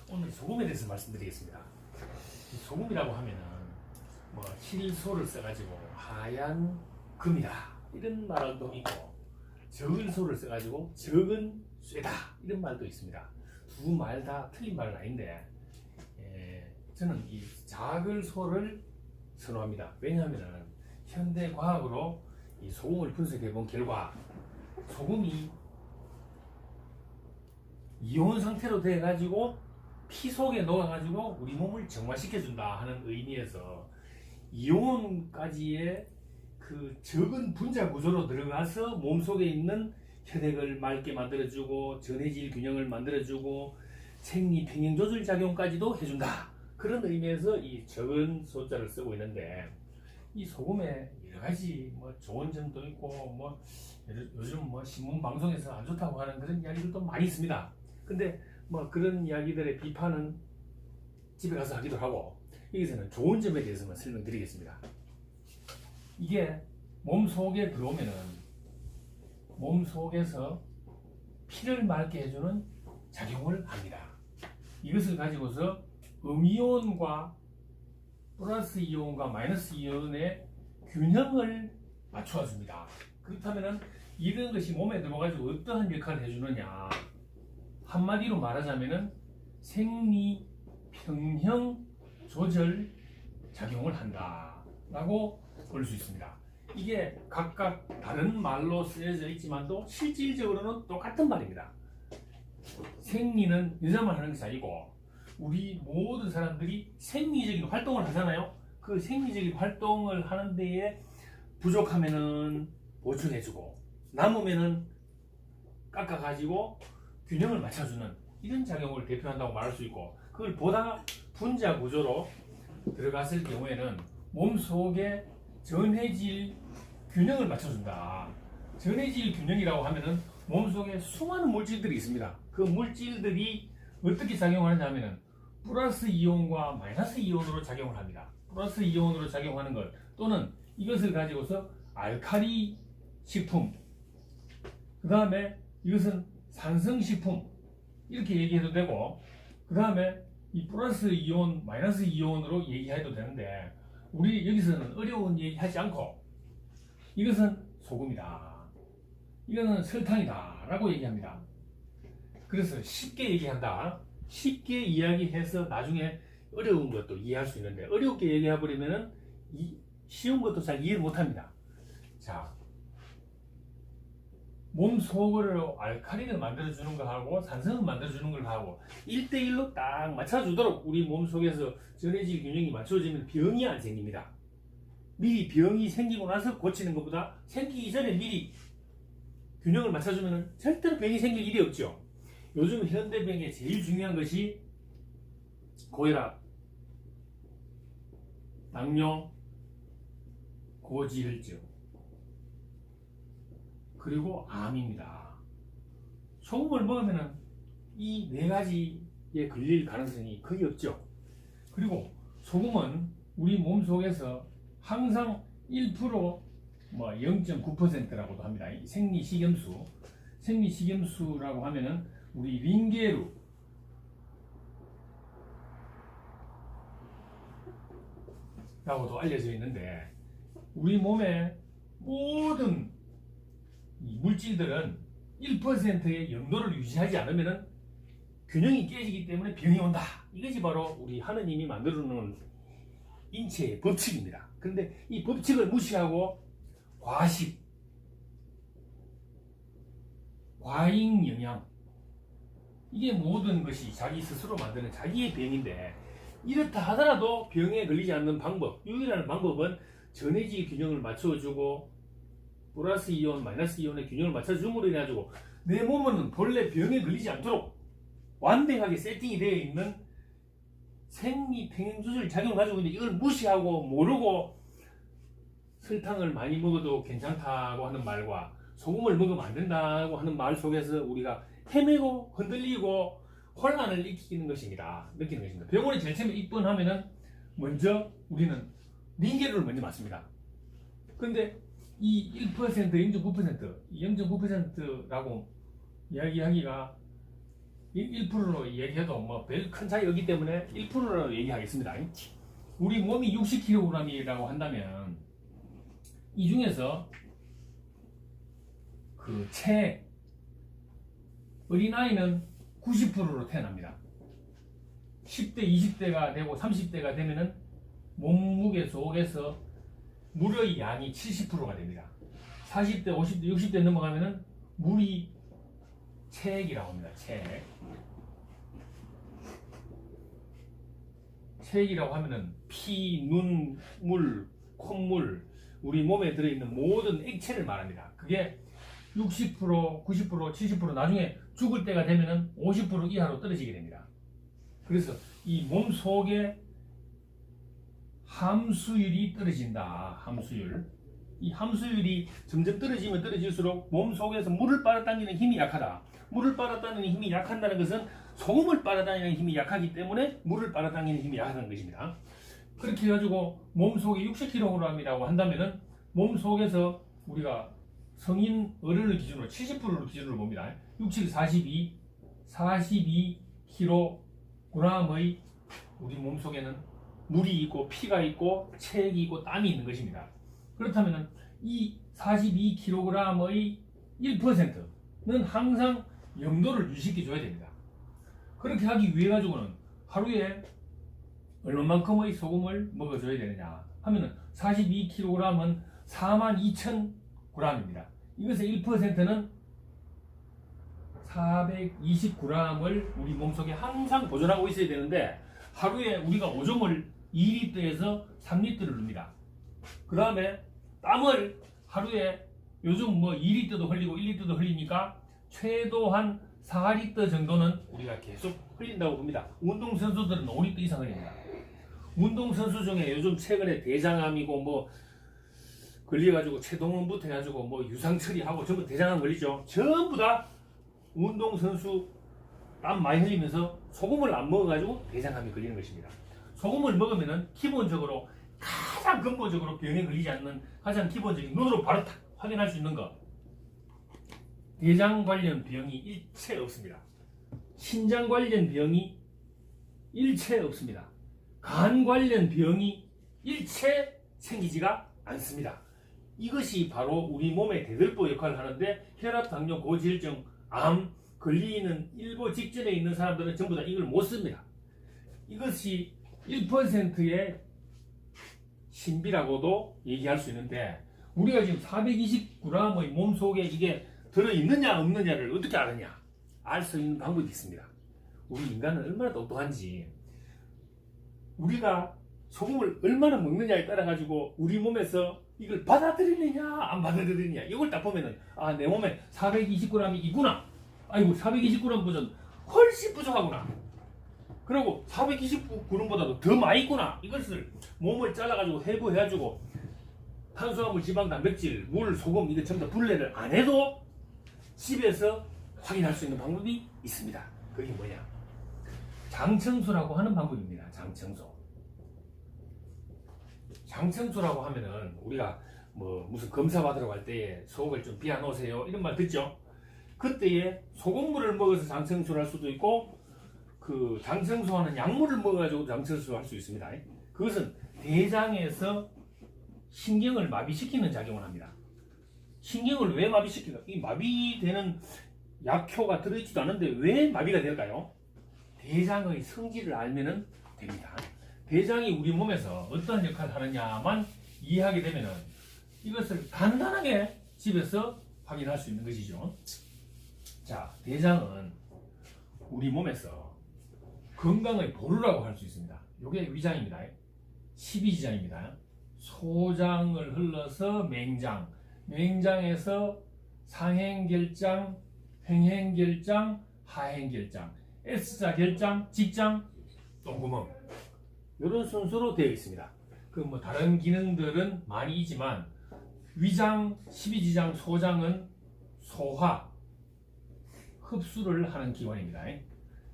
오늘 소금에 대해서 말씀드리겠습니다. 이 소금이라고 하면은 뭐 힐소를 써가지고 하얀 금이다 이런 말도 있고, 적은 소를 써가지고 적은 쇠다 이런 말도 있습니다. 두 말 다 틀린 말은 아닌데, 저는 이 작은 소를 선호합니다. 왜냐하면은 현대 과학으로 이 소금을 분석해 본 결과, 소금이 이온 상태로 돼 가지고 피 속에 녹아 가지고 우리 몸을 정화시켜 준다 하는 의미에서 이온까지의 그 적은 분자 구조로 들어가서 몸속에 있는 혈액을 맑게 만들어주고 전해질 균형을 만들어주고 생리 평형 조절 작용까지도 해준다, 그런 의미에서 이 적은 소자를 쓰고 있는데, 이 소금에 여러 가지 뭐 좋은 점도 있고 뭐 요즘 뭐 신문 방송에서 안 좋다고 하는 그런 이야기들도 많이 있습니다. 근데 뭐 그런 이야기들의 비판은 집에 가서 하기도 하고, 여기서는 좋은 점에 대해서만 설명드리겠습니다. 이게 몸 속에 들어오면은 몸 속에서 피를 맑게 해주는 작용을 합니다. 이것을 가지고서 음이온과 플러스 이온과 마이너스 이온의 균형을 맞춰줍니다. 그렇다면은 이런 것이 몸에 들어가지고 어떠한 역할을 해주느냐, 한마디로 말하자면은 생리 평형 조절 작용을 한다라고 볼 수 있습니다. 이게 각각 다른 말로 쓰여져 있지만도 실질적으로는 똑같은 말입니다. 생리는 여자만 하는 것이 아니고 우리 모든 사람들이 생리적인 활동을 하잖아요. 그 생리적인 활동을 하는 데에 부족하면은 보충해주고 남으면은 깎아가지고 균형을 맞춰주는 이런 작용을 대표한다고 말할 수 있고, 그걸 보다 분자 구조로 들어갔을 경우에는 몸속에 전해질 균형을 맞춰준다. 전해질 균형이라고 하면은 몸속에 수많은 물질들이 있습니다. 그 물질들이 어떻게 작용하느냐 하면은 플러스 이온과 마이너스 이온으로 작용을 합니다. 플러스 이온으로 작용하는 것, 또는 이것을 가지고서 알칼리 식품, 그 다음에 이것은 산성식품 이렇게 얘기해도 되고, 그 다음에 이 플러스 이온, 마이너스 이온으로 얘기해도 되는데, 우리 여기서는 어려운 얘기 하지 않고 이것은 소금이다, 이거는 설탕이다 라고 얘기합니다. 그래서 쉽게 얘기한다, 쉽게 이야기해서 나중에 어려운 것도 이해할 수 있는데, 어렵게 얘기해버리면은 쉬운 것도 잘 이해 못합니다. 자, 몸 속으로 알칼리를 만들어주는 거 하고 산성을 만들어주는 걸 하고 1대1로 딱 맞춰주도록 우리 몸 속에서 전해질 균형이 맞춰지면 병이 안 생깁니다. 미리 병이 생기고 나서 고치는 것보다 생기기 전에 미리 균형을 맞춰주면 절대로 병이 생길 일이 없죠. 요즘 현대병에 제일 중요한 것이 고혈압, 당뇨, 고지혈증, 그리고 암입니다. 소금을 먹으면 이 네 가지에 걸릴 가능성이 거의 없죠. 그리고 소금은 우리 몸 속에서 항상 1%, 뭐 0.9%라고도 합니다. 생리식염수라고 하면은 우리 링게루, 라고도 알려져 있는데, 우리 몸의 모든 이 물질들은 1%의 영도를 유지하지 않으면 균형이 깨지기 때문에 병이 온다. 이것이 바로 우리 하느님이 만들어 놓은 인체의 법칙입니다. 그런데 이 법칙을 무시하고 과식, 과잉 영양, 이게 모든 것이 자기 스스로 만드는 자기의 병인데, 이렇다 하더라도 병에 걸리지 않는 방법, 유일한 방법은 전해질 균형을 맞춰주고 플러스 이온, 마이너스 이온의 균형을 맞춰줌으로 인해 가지고 내 몸은 본래 병에 걸리지 않도록 완벽하게 세팅이 되어 있는 생리 평형 조절 작용을 가지고 있는데, 이걸 무시하고 모르고 설탕을 많이 먹어도 괜찮다고 하는 말과 소금을 먹으면 안 된다고 하는 말 속에서 우리가 헤매고 흔들리고 혼란을 느끼는 것입니다. 병원에 제일 처음에 입원하면은 먼저 우리는 링게루를 먼저 맞습니다. 그런데 이 1%, 0.9%라고 이야기하기가 1%로 얘기해도 뭐 별 큰 차이 없기 때문에 1%로 얘기하겠습니다. 우리 몸이 60kg이라고 한다면 이 중에서 그 어린아이는 90%로 태어납니다. 10대, 20대가 되고 30대가 되면은 몸무게 속에서 물의 양이 70%가 됩니다. 40대, 50대, 60대 넘어가면은 물이 체액이라고 합니다. 체액이라고 하면은 피, 눈, 물, 콧물, 우리 몸에 들어있는 모든 액체를 말합니다. 그게 60%, 90%, 70% 나중에 죽을 때가 되면은 50% 이하로 떨어지게 됩니다. 그래서 이 몸 속에 함수율이 떨어진다. 이 함수율이 점점 떨어지면 떨어질수록 몸 속에서 물을 빨아당기는 힘이 약하다. 물을 빨아당기는 힘이 약한다는 것은 소금을 빨아당기는 힘이 약하기 때문에 물을 빨아당기는 힘이 약하다는 것입니다. 그렇게 해가지고 몸 속에 60kg이라고 한다면은 몸 속에서 우리가 성인 어른을 기준으로 70%를 기준으로 봅니다. 67, 42kg의 우리 몸 속에는 물이 있고 피가 있고 체액이 있고 땀이 있는 것입니다. 그렇다면 이 42kg의 1%는 항상 영도를 유지시켜 줘야 됩니다. 그렇게 하기 위해 가지고는 하루에 얼마만큼의 소금을 먹어줘야 되느냐 하면은 42kg은 42,000g입니다. 이것의 1%는 429g을 우리 몸속에 항상 보존하고 있어야 되는데 하루에 우리가 오줌을 2리터에서 3리터를 넣습니다. 그 다음에 땀을 하루에 요즘 뭐 2리터도 흘리고 1리터도 흘리니까 최소한 4리터 정도는 우리가 계속 흘린다고 봅니다. 운동선수들은 5리터 이상 흘립니다. 운동선수 중에 요즘 최근에 대장암이고 뭐 걸려가지고 최동원부터 해가지고 뭐 유상처리하고 전부 대장암 걸리죠. 전부 다 운동선수 땀 많이 흘리면서 소금을 안 먹어가지고 대장암이 걸리는 것입니다. 소금을 먹으면은 기본적으로 가장 근본적으로 병에 걸리지 않는 가장 기본적인 눈으로 바로 탁 확인할 수 있는 것, 대장 관련 병이 일체 없습니다. 신장 관련 병이 일체 없습니다. 간 관련 병이 일체 생기지가 않습니다. 이것이 바로 우리 몸의 대들보 역할을 하는데 혈압, 당뇨, 고지혈증, 암 걸리는 일보 직전에 있는 사람들은 전부 다 이걸 못 씁니다. 이것이 1%의 신비라고도 얘기할 수 있는데 우리가 지금 429g의 몸속에 이게 들어있느냐 없느냐를 어떻게 아느냐 알 수 있는 방법이 있습니다. 우리 인간은 얼마나 똑똑한지 우리가 소금을 얼마나 먹느냐에 따라 가지고 우리 몸에서 이걸 받아들이느냐 안 받아들이느냐 이걸 딱 보면은 아, 내 몸에 420g이 있구나, 아이고 420g보다 훨씬 부족하구나, 그리고 429g보다도 더 많이 있구나, 이것을 몸을 잘라가지고 해부해가지고 탄수화물, 지방, 단백질, 물, 소금 이거 전부 다 분해를 안 해도 집에서 확인할 수 있는 방법이 있습니다. 그게 뭐냐? 장청소라고 하는 방법입니다. 장청소라고 하면은 우리가 뭐 무슨 검사 받으러 갈 때에 속을 좀 비워 놓으세요 이런 말 듣죠? 그때에 소금물을 먹어서 장청소를 할 수도 있고 그 장청소하는 약물을 먹어가지고 장청소를 할 수 있습니다. 그것은 대장에서 신경을 마비시키는 작용을 합니다. 신경을 왜 마비시킬까? 이 마비되는 약효가 들어있지도 않은데 왜 마비가 될까요? 대장의 성질을 알면은 됩니다. 대장이 우리 몸에서 어떤 역할을 하느냐만 이해하게 되면은 이것을 간단하게 집에서 확인할 수 있는 것이죠. 자, 대장은 우리 몸에서 건강의 보루라고 할 수 있습니다. 이게 위장입니다. 12지장입니다. 소장을 흘러서 맹장, 맹장에서 상행결장, 횡행결장, 하행결장, S자 결장, 직장, 똥구멍 이런 순서로 되어 있습니다. 그 뭐 다른 기능들은 많이 있지만 위장, 12지장, 소장은 소화, 흡수를 하는 기관입니다.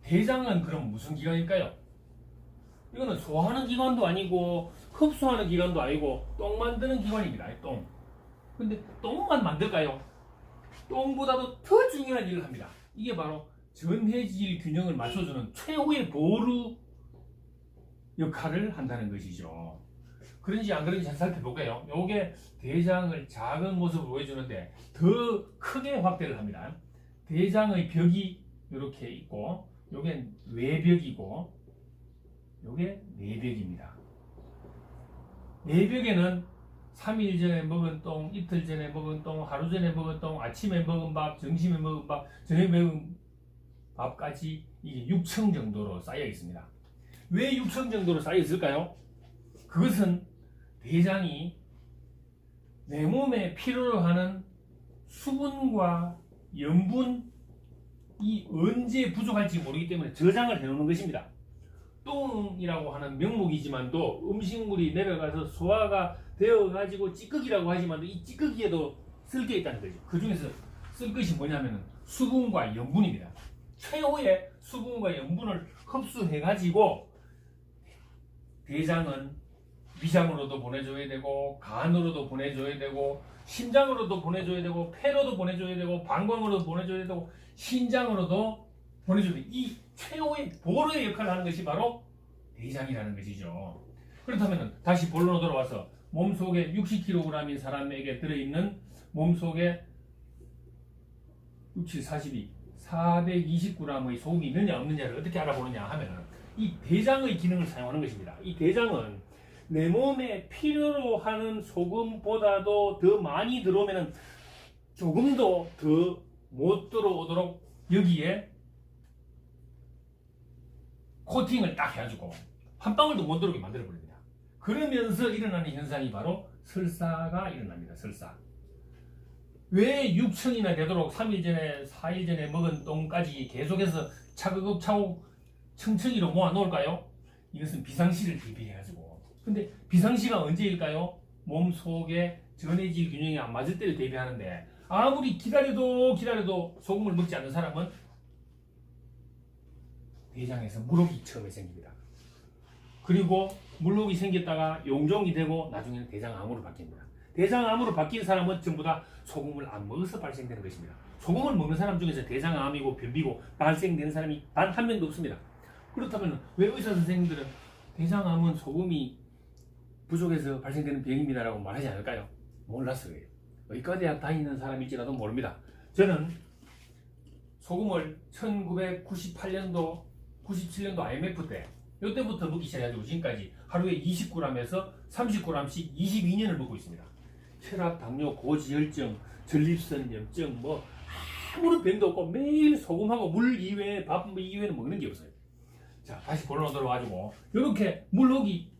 대장은 그럼 무슨 기관일까요? 이거는 소화하는 기관도 아니고 흡수하는 기관도 아니고 똥 만드는 기관입니다. 똥. 근데 똥만 만들까요? 똥보다도 더 중요한 일을 합니다. 이게 바로 전해질 균형을 맞춰주는 최후의 보루 역할을 한다는 것이죠. 그런지 안 그런지 잘 살펴볼게요. 요게 대장을 작은 모습으로 보여주는데 더 크게 확대를 합니다. 대장의 벽이 이렇게 있고 요게 외벽이고 요게 내벽입니다. 내벽에는 3일 전에 먹은 똥, 이틀 전에 먹은 똥, 하루 전에 먹은 똥, 아침에 먹은 밥, 점심에 먹은 밥, 저녁에 먹은 밥까지 이게 6층 정도로 쌓여 있습니다. 왜 6층 정도로 쌓여 있을까요? 그것은 대장이 내 몸에 필요로 하는 수분과 염분이 언제 부족할지 모르기 때문에 저장을 해놓는 것입니다. 똥이라고 하는 명목이지만도 음식물이 내려가서 소화가 되어가지고 찌꺼기라고 하지만도 이 찌꺼기에도 쓸 게 있다는 거죠. 그 중에서 쓸 것이 뭐냐면 수분과 염분입니다. 최후의 수분과 염분을 흡수해가지고 대장은 위장으로도 보내줘야 되고 간으로도 보내줘야 되고 심장으로도 보내줘야 되고 폐로도 보내줘야 되고 방광으로도 보내줘야 되고 신장으로도 보내줘야 되고 이 최후의 보루의 역할을 하는 것이 바로 대장이라는 것이죠. 그렇다면 다시 본론으로 돌아와서 몸속에 60kg인 사람에게 들어있는 몸속에 67, 42, 420g의 소금이 있느냐 없느냐를 어떻게 알아보느냐 하면 이 대장의 기능을 사용하는 것입니다. 이 대장은 내 몸에 필요로 하는 소금보다도 더 많이 들어오면 조금도 더 못 들어오도록 여기에 코팅을 딱 해가지고 한 방울도 못 들어오게 만들어버립니다. 그러면서 일어나는 현상이 바로 설사가 일어납니다. 설사. 왜 6층이나 되도록 3일 전에 4일 전에 먹은 똥까지 계속해서 차곡차곡 층층이로 모아 놓을까요? 이것은 비상시를 대비해가지고. 근데 비상시가 언제일까요? 몸속에 전해질 균형이 안 맞을 때를 대비하는데 아무리 기다려도 소금을 먹지 않는 사람은 대장에서 물혹이 처음에 생깁니다. 그리고 물혹이 생겼다가 용종이 되고 나중에는 대장암으로 바뀝니다. 대장암으로 바뀐 사람은 전부 다 소금을 안 먹어서 발생되는 것입니다. 소금을 먹는 사람 중에서 대장암이고 변비고 발생되는 사람이 단 한 명도 없습니다. 그렇다면 왜 의사 선생님들은 대장암은 소금이 부족해서 발생되는 병입니다라고 말하지 않을까요? 몰랐어요. 의과대학 다니는 사람일지라도 모릅니다. 저는 소금을 1998년도 97년도 IMF 때 이때부터 먹기 시작해가지고 지금까지 하루에 20g에서 30g씩 22년을 먹고 있습니다. 혈압, 당뇨, 고지혈증, 전립선 염증 뭐 아무런 병도 없고 매일 소금하고 물 이외에 밥 이외에는 먹는 게 없어요. 자, 다시 본론으로 들어가지고 이렇게 물혹이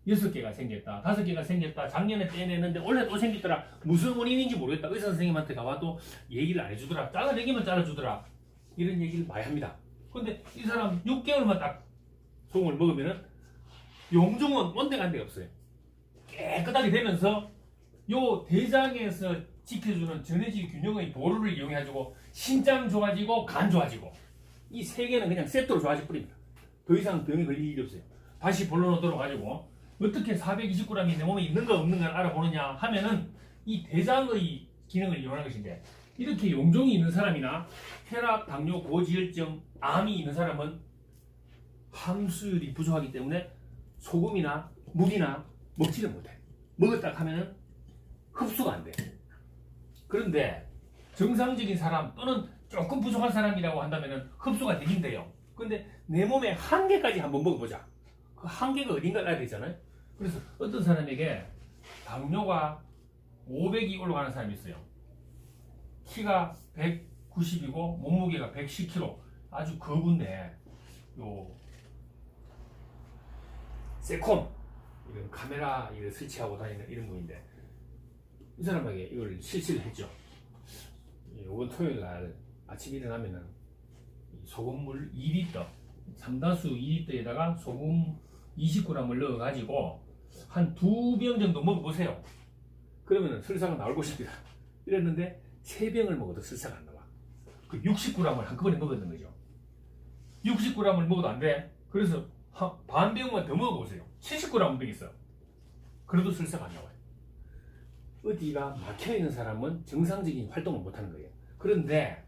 6개가 생겼다, 5개가 생겼다, 작년에 빼냈는데 올해 또 생겼더라. 무슨 원인인지 모르겠다. 의사 선생님한테 가봐도 얘기를 안 해주더라. 잘라내기만 잘라주더라. 이런 얘기를 많이 합니다. 근데 이 사람 6개월만 딱 소금을 먹으면은 용종은 온데간데 없어요. 깨끗하게 되면서 요 대장에서 지켜주는 전해질 균형의 보루를 이용해가지고 신장 좋아지고 간 좋아지고 이 세 개는 그냥 세트로 좋아질 뿐입니다. 더 이상 병이 걸릴 일이 없어요. 다시 본론으로 들어가지고 어떻게 420g이 내 몸에 있는가 없는가를 알아보느냐 하면은 이 대장의 기능을 이용하는 것인데 이렇게 용종이 있는 사람이나 혈압, 당뇨, 고지혈증, 암이 있는 사람은 함수율이 부족하기 때문에 소금이나 물이나 먹지를 못해. 먹었다 하면은 흡수가 안 돼. 그런데 정상적인 사람 또는 조금 부족한 사람이라고 한다면은 흡수가 되긴 돼요. 근데 내 몸에 한계까지 한번 먹어보자. 그 한계가 어딘가 알아야 되잖아요. 그래서 어떤 사람에게 당뇨가 500이 올라가는 사람이 있어요. 키가 190이고 몸무게가 110kg. 아주 거구인데 요 세콤 이런 카메라 이런 설치하고 다니는 이런 분인데 이 사람에게 이걸 실시를 했죠. 이번 토요일 날 아침 일어나면은 소금물 2리터, 삼다수 2리터에다가 소금 20g을 넣어가지고 한 2병 정도 먹어보세요. 그러면은 설사가 나올 것입니다. 이랬는데 3병을 먹어도 설사가 안 나와. 그 60g을 한꺼번에 먹었는 거죠. 60g을 먹어도 안 돼. 그래서 반 병만 더 먹어보세요. 70g 되겠어. 그래도 설사가 안 나와요. 어디가 막혀있는 사람은 정상적인 활동을 못하는 거예요. 그런데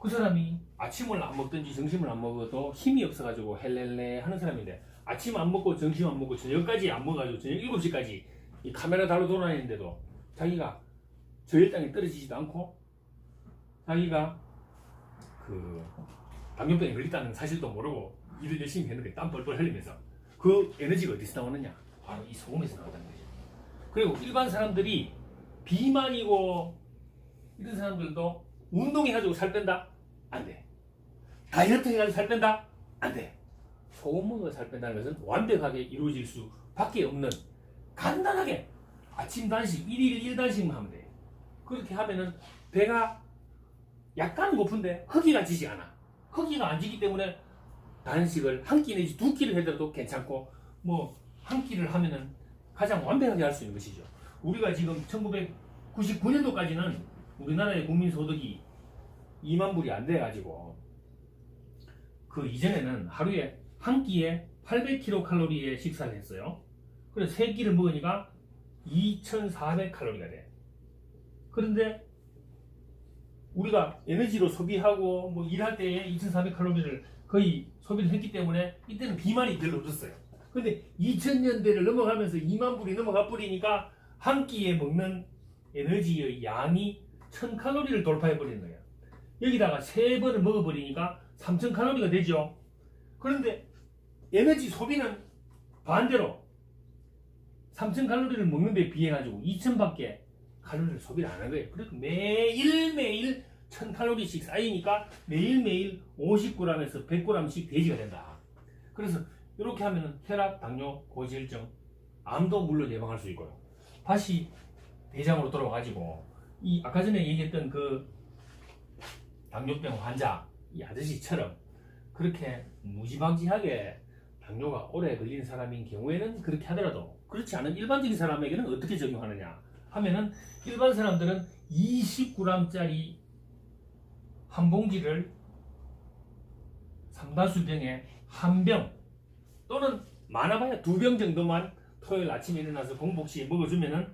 그 사람이 아침을 안 먹든지 점심을 안 먹어도 힘이 없어가지고 헬렐레 하는 사람인데 아침 안 먹고 점심 안 먹고 저녁까지 안 먹어가지고 저녁 7시까지 이 카메라 달로 돌아다니는데도 자기가 저혈당이 떨어지지도 않고 자기가 그 당뇨병에 걸렸다는 사실도 모르고 일을 열심히 했는데 땀 뻘뻘 흘리면서 그 에너지가 어디서 나오느냐? 바로 이 소금에서 나온다는 거죠. 그리고 일반 사람들이 비만이고 이런 사람들도 운동해가지고 살 뺀다? 안 돼. 다이어트 해가지고 살 뺀다? 안 돼. 소금 먹어 살 뺀다는 것은 완벽하게 이루어질 수밖에 없는 간단하게 아침 단식 1일 1단식만 하면 돼. 그렇게 하면은 배가 약간 고픈데 허기가 지지 않아. 허기가 안 지기 때문에 단식을 한 끼 내지 두 끼를 해도 괜찮고 뭐 한 끼를 하면은 가장 완벽하게 할 수 있는 것이죠. 우리가 지금 1999년도까지는 우리나라의 국민 소득이 2만 불이 안 돼가지고 그 이전에는 하루에 한 끼에 800kcal의 식사를 했어요. 그래서 세 끼를 먹으니까 2400칼로리가 돼. 그런데 우리가 에너지로 소비하고 뭐 일할 때에 2400칼로리를 거의 소비를 했기 때문에 이때는 비만이 별로 없었어요. 근데 2000년대를 넘어가면서 2만 불이 넘어가 버리니까 한 끼에 먹는 에너지의 양이 1000칼로리를 돌파해 버리는 거예요. 여기다가 3번을 먹어버리니까 3000칼로리가 되죠. 그런데 에너지 소비는 반대로 3000칼로리를 먹는 데 비해 가지고 2000밖에 칼로리를 소비를 안 하는 거예요. 그래서 매일매일 1000칼로리씩 쌓이니까 매일매일 50g에서 100g씩 돼지가 된다. 그래서 이렇게 하면은 혈압, 당뇨, 고지혈증, 암도 물론 예방할 수 있고요. 다시 대장으로 돌아와가지고 이 아까 전에 얘기했던 그 당뇨병 환자 이 아저씨처럼 그렇게 무지막지하게 당뇨가 오래 걸린 사람인 경우에는 그렇게 하더라도 그렇지 않은 일반적인 사람에게는 어떻게 적용하느냐 하면은 일반 사람들은 20g짜리 한 봉지를 삼다수병에 한 병 또는 많아봐야 2병 정도만 토요일 아침에 일어나서 공복 시에 먹어주면은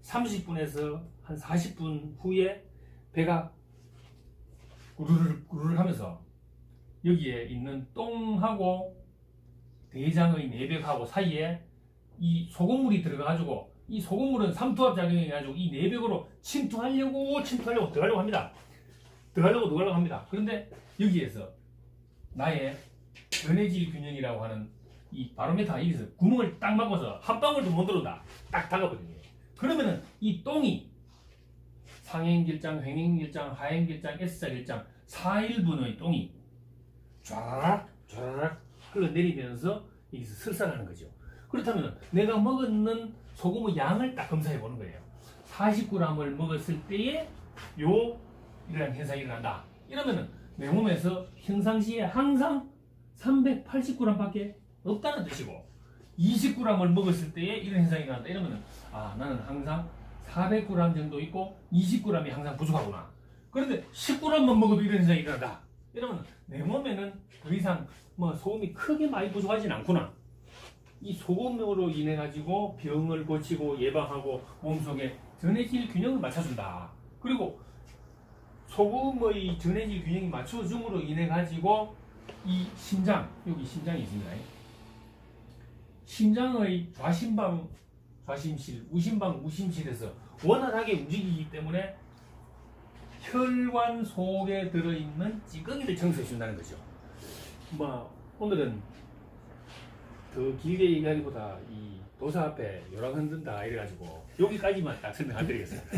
30분에서 한 40분 후에 배가 구르르 하면서 여기에 있는 똥하고 대장의 내벽하고 사이에 이 소금물이 들어가가지고 이 소금물은 삼투압 작용해가지고 이 내벽으로 침투하려고 들어가려고 합니다. 들어가려고 합니다. 그런데 여기에서 나의 전해질 균형이라고 하는 이 바로메타가 여기서 구멍을 딱 막아서 한 방울도 못 들어온다. 딱 닫아버리네. 그러면은 이 똥이 상행길장, 횡행길장, 하행길장, S자길장 4일분의 똥이 쫘라락 흘러내리면서 여기서 설사하는 거죠. 그렇다면 내가 먹는 소금의 양을 딱 검사해 보는 거예요. 40g을 먹었을 때에 이러한 현상이 일어난다. 이러면은 내 몸에서 평상시에 항상 380g밖에 없다는 뜻이고 20g을 먹었을 때에 이런 현상이 일어난다. 이러면은 나는 항상 400g 정도 있고 20g이 항상 부족하구나. 그런데 10g만 먹어도 이런 현상이 일어난다. 이러면 내 몸에는 더 이상 뭐 소금이 크게 많이 부족하진 않구나. 이 소금으로 인해 가지고 병을 고치고 예방하고 몸속에 전해질 균형을 맞춰준다. 그리고 소금의 전해질 균형이 맞춰줌으로 인해 가지고 이 심장, 여기 심장이 있습니다. 심장의 좌심방, 좌심실, 우심방, 우심실에서 원활하게 움직이기 때문에 혈관 속에 들어있는 찌꺼기를 청소해 준다는 거죠. 뭐 오늘은 더 길게 얘기하기보다 이 도사 앞에 요랑 흔든다 이래가지고 여기까지만 딱 설명해드리겠습니다.